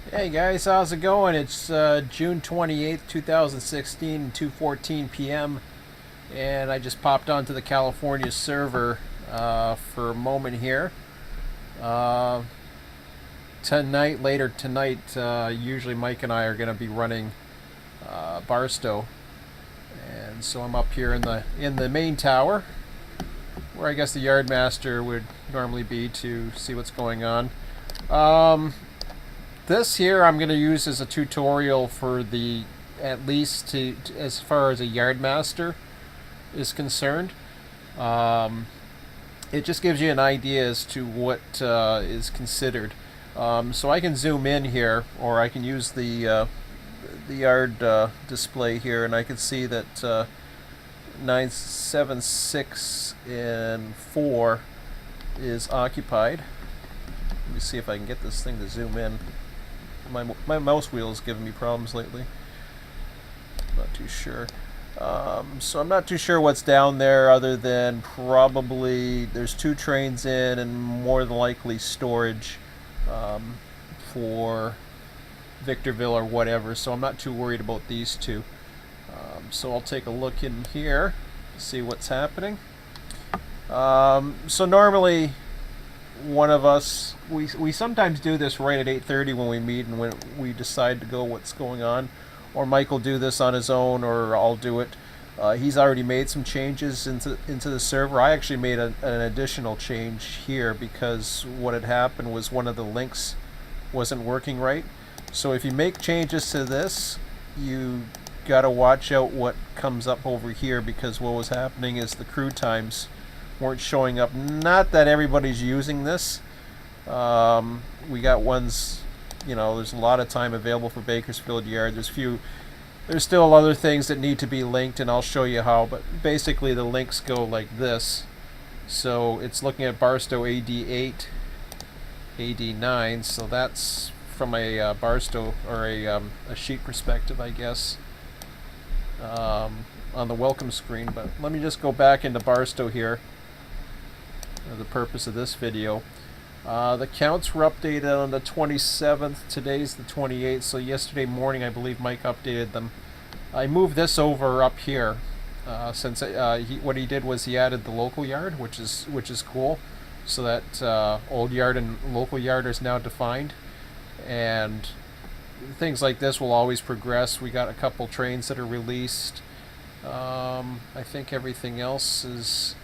Hey guys, how's it going? It's June 28th, 2016, 2:14 p.m. and I just popped onto the California server for a moment here. Uh, later tonight, usually Mike and I are going to be running Barstow, and so I'm up here in the main tower, where I guess the Yardmaster would normally be to see what's going on. Um, This here I'm going to use as a tutorial for the, at least as far as a Yardmaster is concerned. Um, it just gives you an idea as to what is considered. So I can zoom in here, or I can use the yard display here, and I can see that 976 and 4 is occupied. Let me see if I can get this thing to zoom in. My mouse wheel is giving me problems lately. Not too sure. So I'm not too sure what's down there, other than probably there's 2 trains in and more than likely storage for Victorville or whatever. So I'm not too worried about these 2. So I'll take a look in here to see what's happening. So normally one of us, we sometimes do this right at 8:30 when we meet and when we decide to go what's going on, or Mike will do this on his own, or I'll do it. He's already made some changes into the server. I actually made an additional change here because what had happened was one of the links wasn't working right. So if you make changes to this, you gotta watch out what comes up over here, because what was happening is the crew times weren't showing up. Not that everybody's using this. We got ones, there's a lot of time available for Bakersfield Yard. There's still other things that need to be linked, and I'll show you how, but basically the links go like this. So it's looking at Barstow AD8, AD9, so that's from a Barstow, or a sheet perspective, I guess, on the welcome screen. But let me just go back into Barstow here, the purpose of this video. The counts were updated on the 27th. Today's the 28th, so yesterday morning I believe Mike updated them. I moved this over up here since what he did was he added the local yard, which is cool, so that old yard and local yard is now defined, and things like this will always progress. We got a couple trains that are released. I think everything else is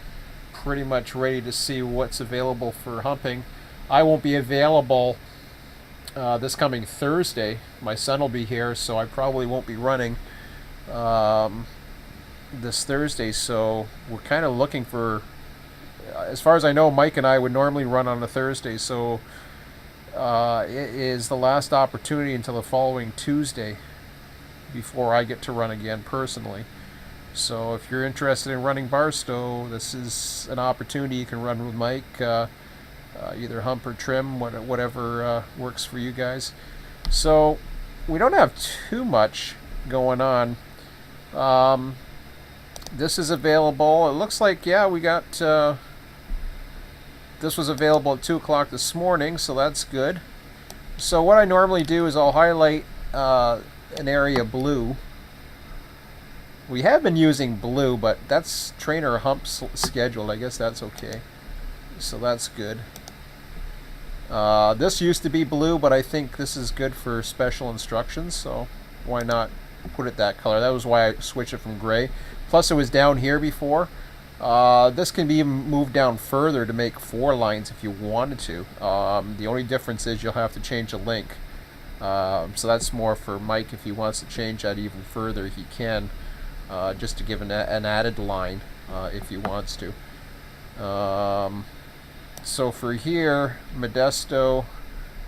pretty much ready to see what's available for humping. I won't be available this coming Thursday. My son will be here, so I probably won't be running this Thursday. So we're kind of looking for, as far as I know, Mike and I would normally run on a Thursday, so it is the last opportunity until the following Tuesday before I get to run again personally. So if you're interested in running Barstow, this is an opportunity. You can run with Mike, either hump or trim, whatever works for you guys. So we don't have too much going on. This is available. It looks like, yeah, we got, this was available at 2 o'clock this morning, so that's good. So what I normally do is I'll highlight an area blue. We have been using blue, but that's trainer hump scheduled. I guess that's okay. So that's good. This used to be blue, but I think this is good for special instructions, so why not put it that color? That was why I switched it from gray. Plus it was down here before. This can be moved down further to make 4 lines if you wanted to. The only difference is you'll have to change a link. So that's more for Mike. If he wants to change that even further, he can. Just to give an added line if he wants to. So for here, Modesto,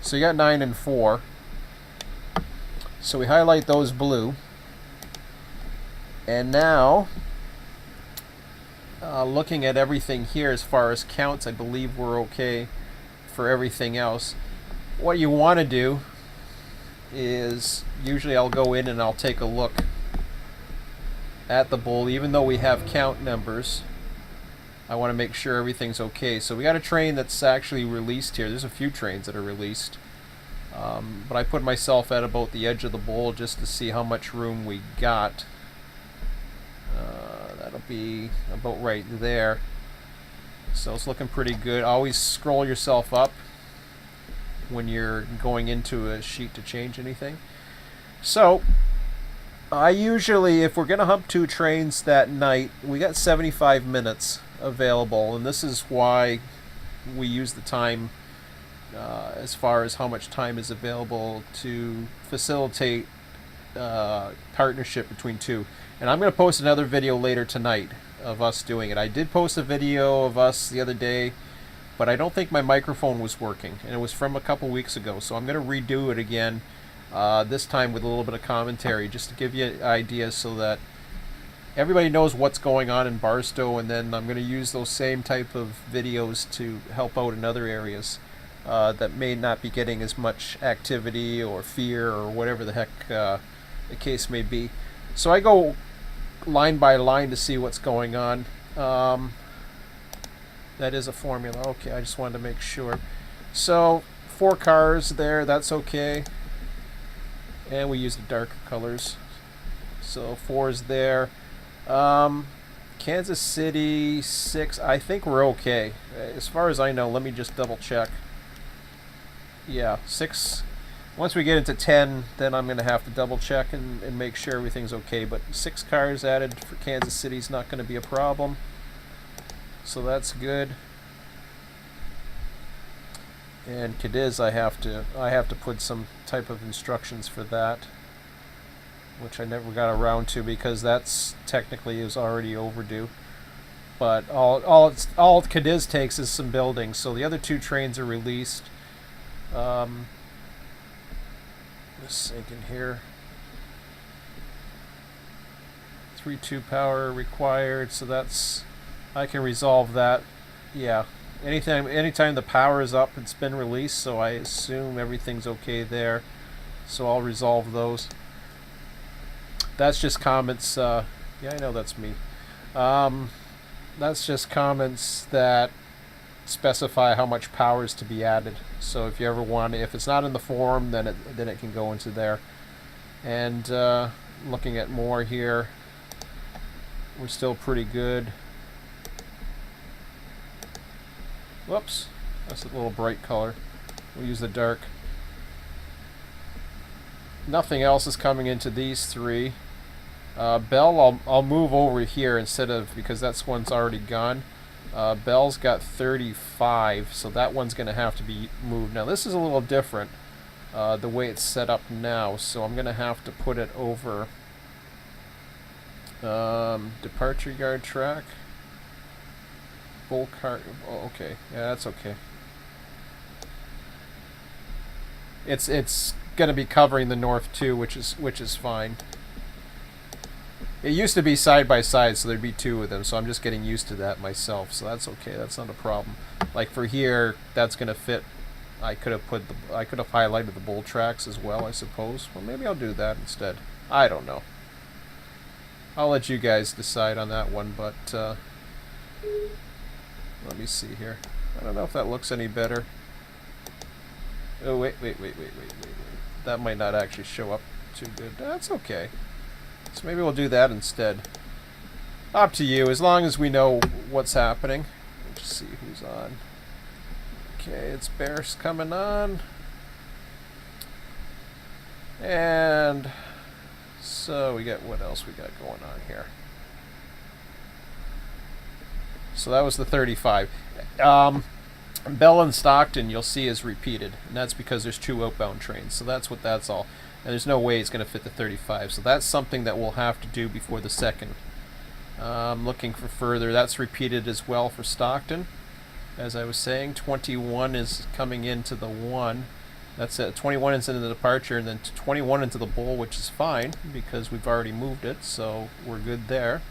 so you got 9 and 4. So we highlight those blue. And now, looking at everything here as far as counts, I believe we're okay for everything else. What you want to do is, usually I'll go in and I'll take a look at the bull, even though we have count numbers. I want to make sure everything's okay. So we got a train that's actually released here. There's a few trains that are released. But I put myself at about the edge of the bowl just to see how much room we got. That'll be about right there. So it's looking pretty good. Always scroll yourself up when you're going into a sheet to change anything. So I usually, if we're going to hump 2 trains that night, we got 75 minutes available, and this is why we use the time as far as how much time is available to facilitate partnership between 2. And I'm going to post another video later tonight of us doing it. I did post a video of us the other day, but I don't think my microphone was working, and it was from a couple weeks ago, so I'm going to redo it again, this time with a little bit of commentary, just to give you ideas so that everybody knows what's going on in Barstow, and then I'm going to use those same type of videos to help out in other areas that may not be getting as much activity or fear or whatever the heck the case may be. So I go line by line to see what's going on. That is a formula. Okay, I just wanted to make sure. So 4 cars there, that's okay. And we use the darker colors. So 4 is there. Kansas City 6, I think we're okay. As far as I know, let me just double check. Yeah, 6. Once we get into 10, then I'm going to have to double check and make sure everything's okay. But 6 cars added for Kansas City is not going to be a problem. So that's good. And Cadiz, I have to put some type of instructions for that, which I never got around to because that's technically is already overdue. But all Cadiz takes is some building. So the other 2 trains are released. Just thinking here. 3-2 power required, so that's, I can resolve that. Yeah, anytime the power is up, it's been released, so I assume everything's okay there. So I'll resolve those. That's just comments. Yeah, I know that's me. That's just comments that specify how much power is to be added. So if you ever want, if it's not in the form, then it can go into there. And looking at more here, we're still pretty good. Whoops, that's a little bright color. We'll use the dark. Nothing else is coming into these 3. Bell, I'll move over here instead of, because that's one's already gone. Bell's got 35, so that one's going to have to be moved. Now this is a little different, the way it's set up now, so I'm going to have to put it over departure yard track. Bull cart. Oh, okay, yeah, that's okay. It's going to be covering the north too, which is fine. It used to be side by side, so there'd be 2 of them, so I'm just getting used to that myself, so that's okay, that's not a problem. Like for here, that's going to fit. I could have highlighted the bull tracks as well, I suppose. Well, maybe I'll do that instead. I don't know. I'll let you guys decide on that one, but let me see here. I don't know if that looks any better. Oh, wait. That might not actually show up too good. That's okay. So maybe we'll do that instead. Up to you, as long as we know what's happening. Let's see who's on. Okay, it's Bears coming on. And so we got, what else we got going on here? So that was the 35. Bell and Stockton, you'll see, is repeated, and that's because there's 2 outbound trains. So that's what that's all. And there's no way it's going to fit the 35. So that's something that we'll have to do before the 2nd. Looking for further. That's repeated as well for Stockton. As I was saying, 21 is coming into the 1. That's it. 21 is into the departure, and then 21 into the bowl, which is fine because we've already moved it, so we're good there.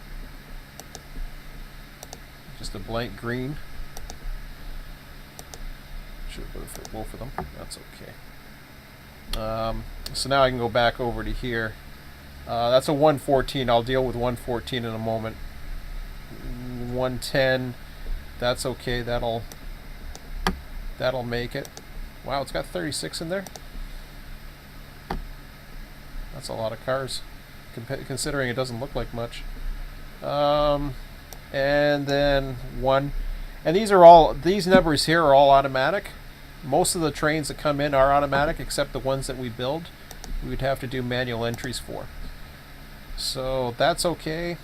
Just a blank green. Should have put it for both of them. That's okay. So now I can go back over to here. That's a 114. I'll deal with 114 in a moment. 110. That's okay. That'll make it. Wow, it's got 36 in there. That's a lot of cars, considering it doesn't look like much. And then 1. And these numbers here are all automatic. Most of the trains that come in are automatic, except the ones that we build. We would have to do manual entries for. So that's okay.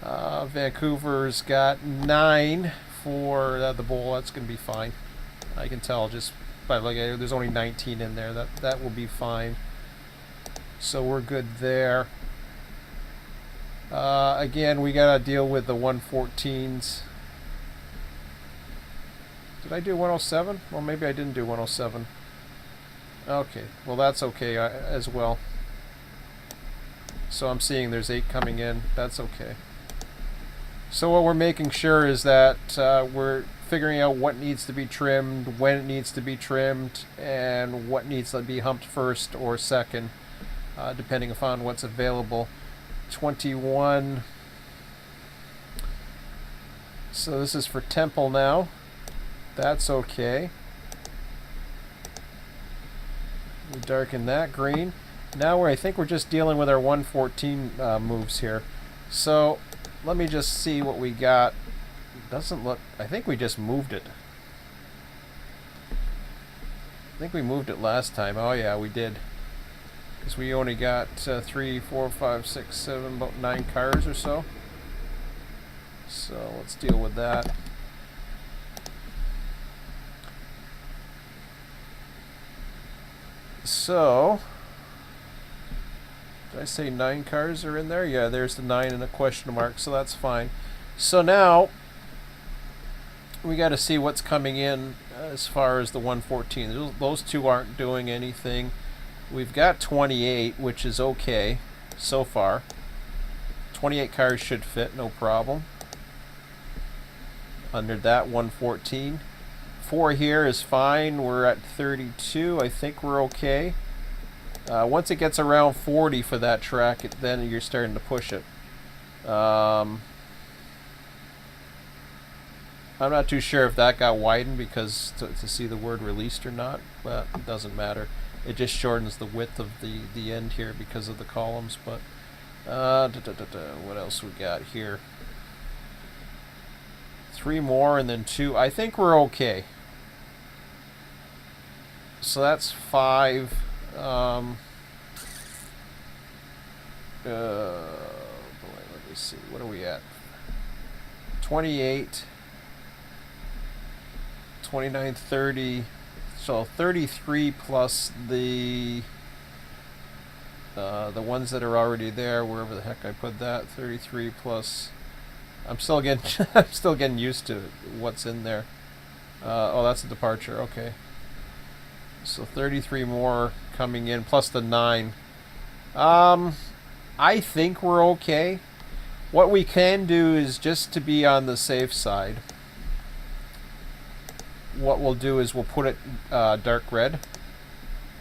Vancouver's got 9 for the bowl. That's going to be fine. I can tell just by looking at it, there's only 19 in there. That will be fine. So we're good there. Again, we got to deal with the 114s. Did I do 107? Well, maybe I didn't do 107. Okay, well that's okay as well. So I'm seeing there's 8 coming in. That's okay. So what we're making sure is that we're figuring out what needs to be trimmed, when it needs to be trimmed, and what needs to be humped first or second, depending upon what's available. 21. So this is for Temple now. That's okay. We darken that green. Now I think we're just dealing with our 114 moves here. So let me just see what we got. Doesn't look... I think we just moved it. I think we moved it last time. Oh yeah, we did. Because we only got 3, 4, 5, 6, 7, about 9 cars or so. So let's deal with that. So, did I say 9 cars are in there? Yeah, there's the 9 and a question mark, so that's fine. So now, we got to see what's coming in as far as the 114. Those 2 aren't doing anything. We've got 28, which is okay so far. 28 cars should fit, no problem. Under that 114. 4 here is fine. We're at 32. I think we're okay. Once it gets around 40 for that track, then you're starting to push it. I'm not too sure if that got widened because to see the word released or not, but it doesn't matter. It just shortens the width of the end here because of the columns. But what else we got here? 3 more and then 2. I think we're okay. So that's 5. Boy, let me see. What are we at? 28, 29, 30. So 33 plus the ones that are already there, wherever the heck I put that. 33 plus. I'm still getting used to what's in there. Oh, that's a departure. Okay. So 33 more coming in plus the 9. I think we're okay. What we can do is, just to be on the safe side, what we'll do is we'll put it dark red.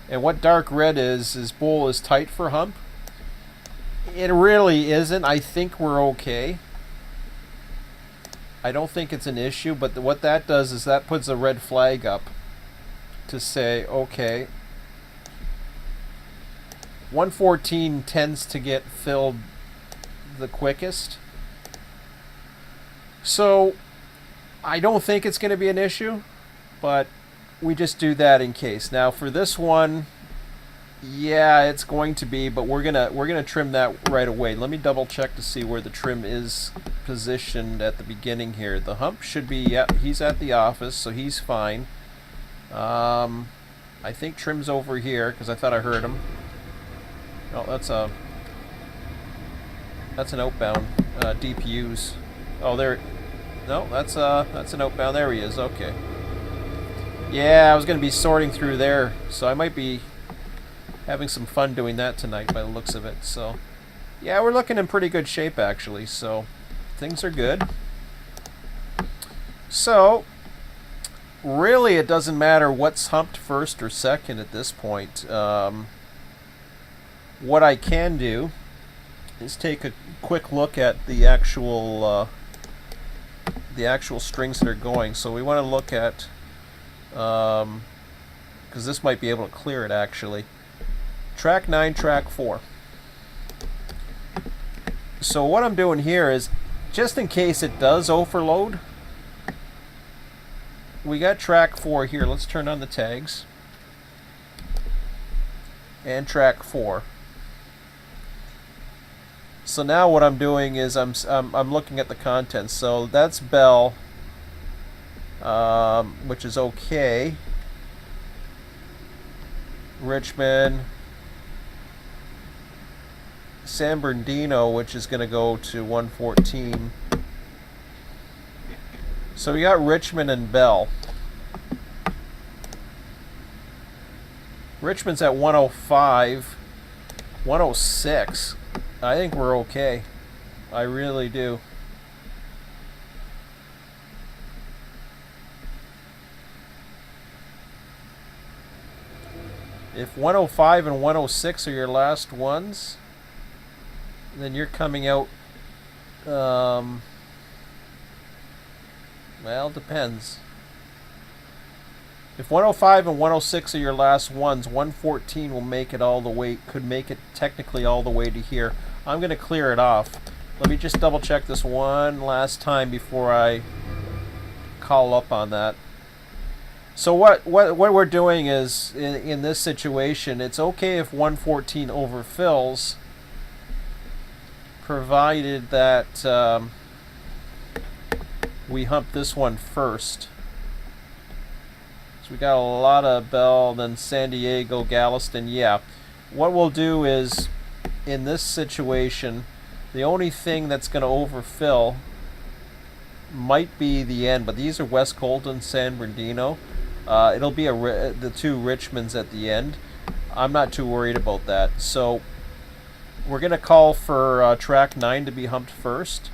And what dark red is bowl is tight for hump. It really isn't. I think we're okay. I don't think it's an issue, but what that does is that puts a red flag up to say, okay, 114 tends to get filled the quickest. So I don't think it's going to be an issue, but we just do that in case. Now for this one, yeah, it's going to be, but we're gonna trim that right away. Let me double check to see where the trim is positioned at the beginning here. The hump should be, yep, he's at the office, so he's fine. I think trim's over here because I thought I heard him. Oh, that's an outbound DPUs. Oh, there. No, that's an outbound. There he is. Okay. Yeah, I was going to be sorting through there, so I might be having some fun doing that tonight by the looks of it. So, yeah, we're looking in pretty good shape actually. So, things are good. So, really, it doesn't matter what's humped first or second at this point. What I can do is take a quick look at the actual strings that are going. So we want to look at, because this might be able to clear it actually. track 9, track 4. So what I'm doing here is, just in case it does overload, we got track 4 here. Let's turn on the tags. And track 4. So now what I'm doing is I'm looking at the contents. So that's Bell, which is okay. Richmond, San Bernardino, which is going to go to 114. So we got Richmond and Bell. Richmond's at 105, 106. I think we're okay. I really do. If 105 and 106 are your last ones, then you're coming out, well, it depends. If 105 and 106 are your last ones, 114 will make it all the way, could make it technically all the way to here. I'm going to clear it off. Let me just double check this one last time before I call up on that. So what we're doing is, in this situation, it's okay if 114 overfills, provided that we hump this one first. So we got a lot of Bell, then San Diego, Galveston. Yeah. What we'll do is, in this situation, the only thing that's going to overfill might be the end, but these are West Colton, San Bernardino. It'll be the two Richmonds at the end. I'm not too worried about that. So we're going to call for track 9 to be humped first.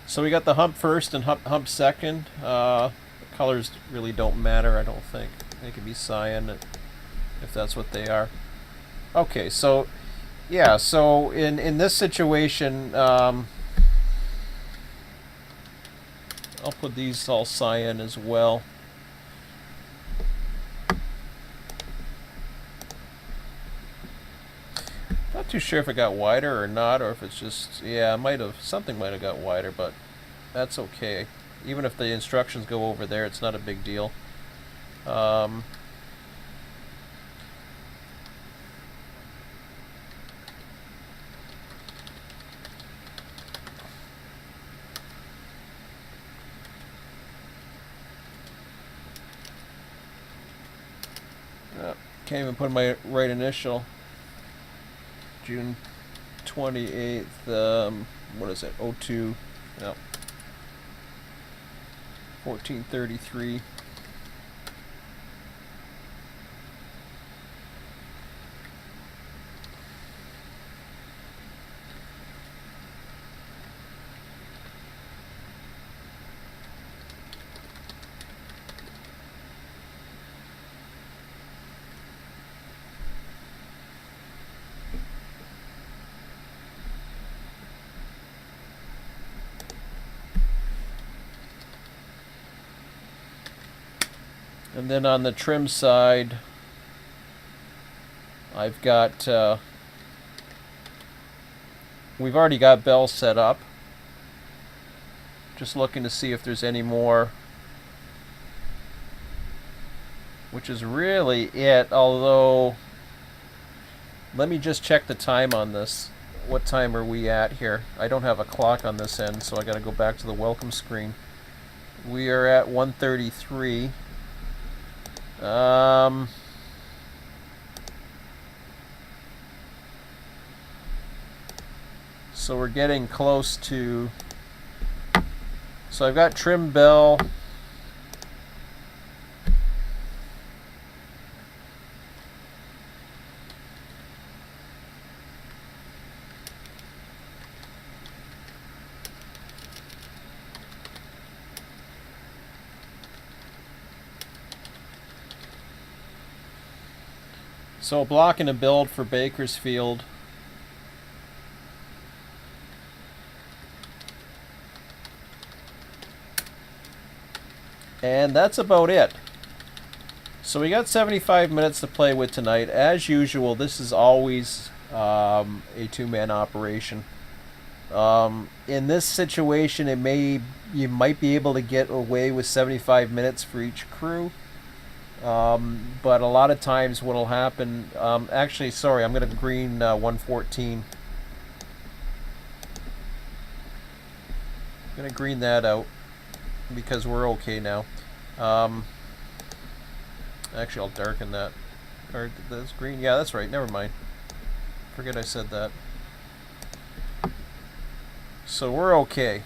So we got the hump first and hump second. The colors really don't matter, I don't think. They could be cyan if that's what they are. Okay, so yeah, so in this situation, I'll put these all cyan as well. Not too sure if it got wider or not, or if it's just, yeah, something might have got wider, but that's okay. Even if the instructions go over there, it's not a big deal. Can't even put my right initial. June 28th, what is it, 02, yep, 1433. And then on the trim side, I've got, we've already got Bell set up. Just looking to see if there's any more, which is really it, although, let me just check the time on this. What time are we at here? I don't have a clock on this end, so I gotta go back to the welcome screen. We are at 1:33. So we're getting close to, so I've got trim Bell, so blocking a build for Bakersfield. And that's about it. So we got 75 minutes to play with tonight. As usual, this is always a two-man operation. In this situation, you might be able to get away with 75 minutes for each crew. But a lot of times what will happen... actually, sorry, I'm going to green 114. I'm going to green that out because we're okay now. Actually, I'll darken that. Or that's green. Yeah, that's right. Never mind. Forget I said that. So we're okay.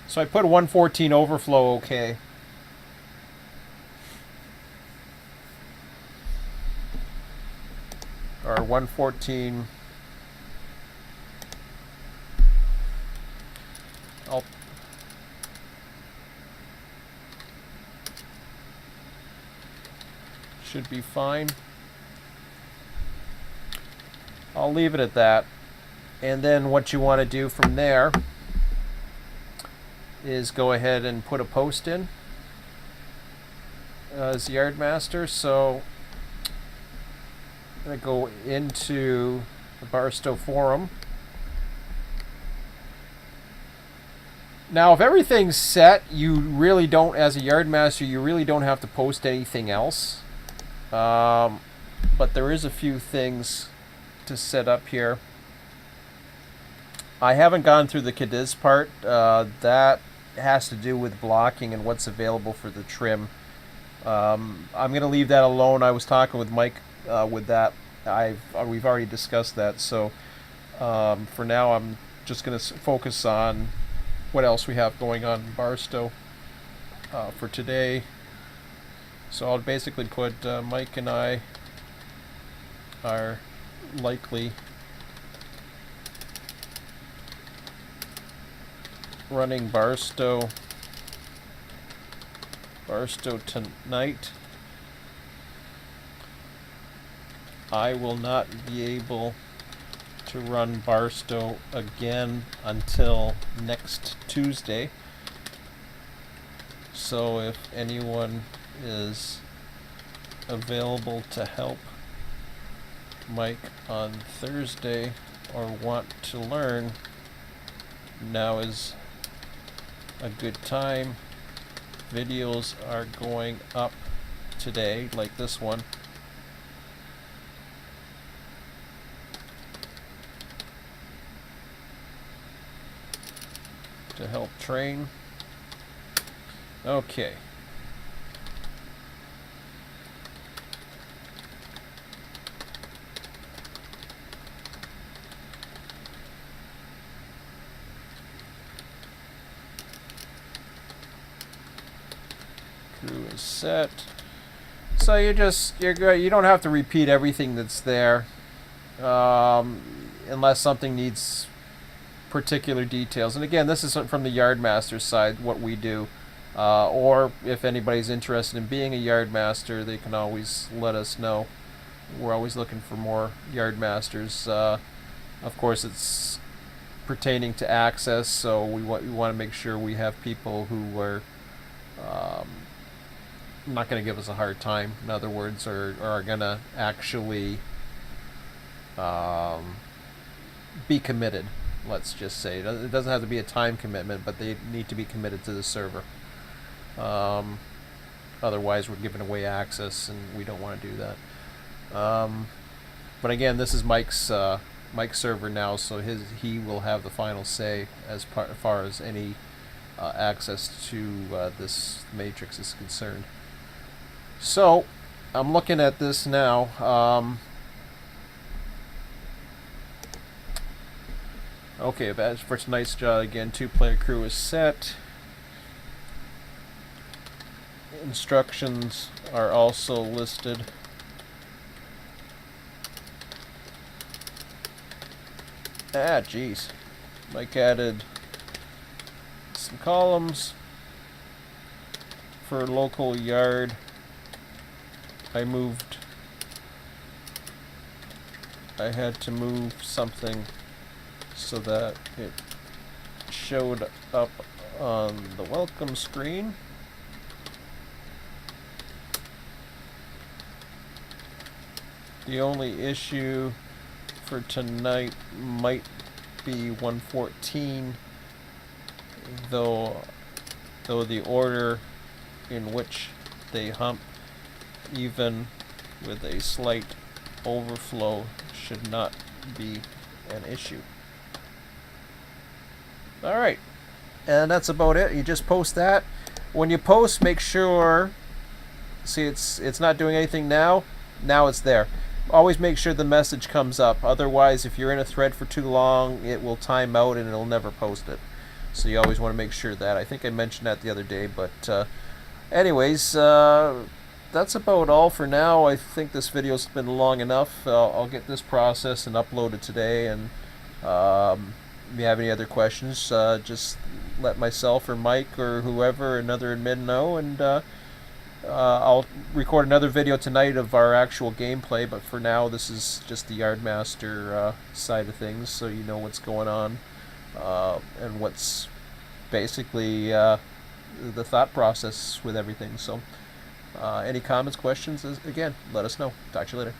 So I put 114 overflow okay. Or 114. Should be fine. I'll leave it at that. And then what you want to do from there is go ahead and put a post in as Yardmaster. So I'm going to go into the Barstow forum. Now, if everything's set, you really don't, as a Yardmaster, you really don't have to post anything else. But there is a few things to set up here. I haven't gone through the Cadiz part. That has to do with blocking and what's available for the trim. I'm going to leave that alone. I was talking with Mike with that. We've already discussed that. So for now, I'm just going to focus on what else we have going on in Barstow for today. So I'll basically put Mike and I are likely running Barstow tonight. I will not be able to run Barstow again until next Tuesday. So if anyone is available to help Mike on Thursday or want to learn, now is a good time. Videos are going up today, like this one. To help train. Okay. Crew is set. So you don't have to repeat everything that's there, unless something needs particular details. And again, this is from the Yardmaster side, what we do. Or if anybody's interested in being a Yardmaster, they can always let us know. We're always looking for more Yardmasters. Of course, it's pertaining to access, so we want to make sure we have people who are not going to give us a hard time, in other words, or are going to actually be committed, let's just say. It doesn't have to be a time commitment, but they need to be committed to the server. Otherwise, we're giving away access, and we don't want to do that. But again, this is Mike's server now, so he will have the final say as far as any access to this matrix is concerned. So, I'm looking at this now. Okay, as for tonight's job, again, 2-player crew is set. Instructions are also listed. Ah, jeez. Mike added some columns for local yard, I had to move something so that it showed up on the welcome screen. The only issue for tonight might be 114, though the order in which they hump, even with a slight overflow, should not be an issue. Alright, and that's about it. You just post that. When you post, make sure, see, it's not doing anything now. Now it's there. Always make sure the message comes up. Otherwise, if you're in a thread for too long, it will time out and it'll never post it. So you always want to make sure that. I think I mentioned that the other day, but anyways, that's about all for now. I think this video's been long enough. I'll get this processed and uploaded today, and if you have any other questions, just let myself or Mike or whoever, another admin, know, and I'll record another video tonight of our actual gameplay, but for now this is just the Yardmaster side of things, so you know what's going on, and what's basically the thought process with everything. So any comments, questions, again, let us know. Talk to you later.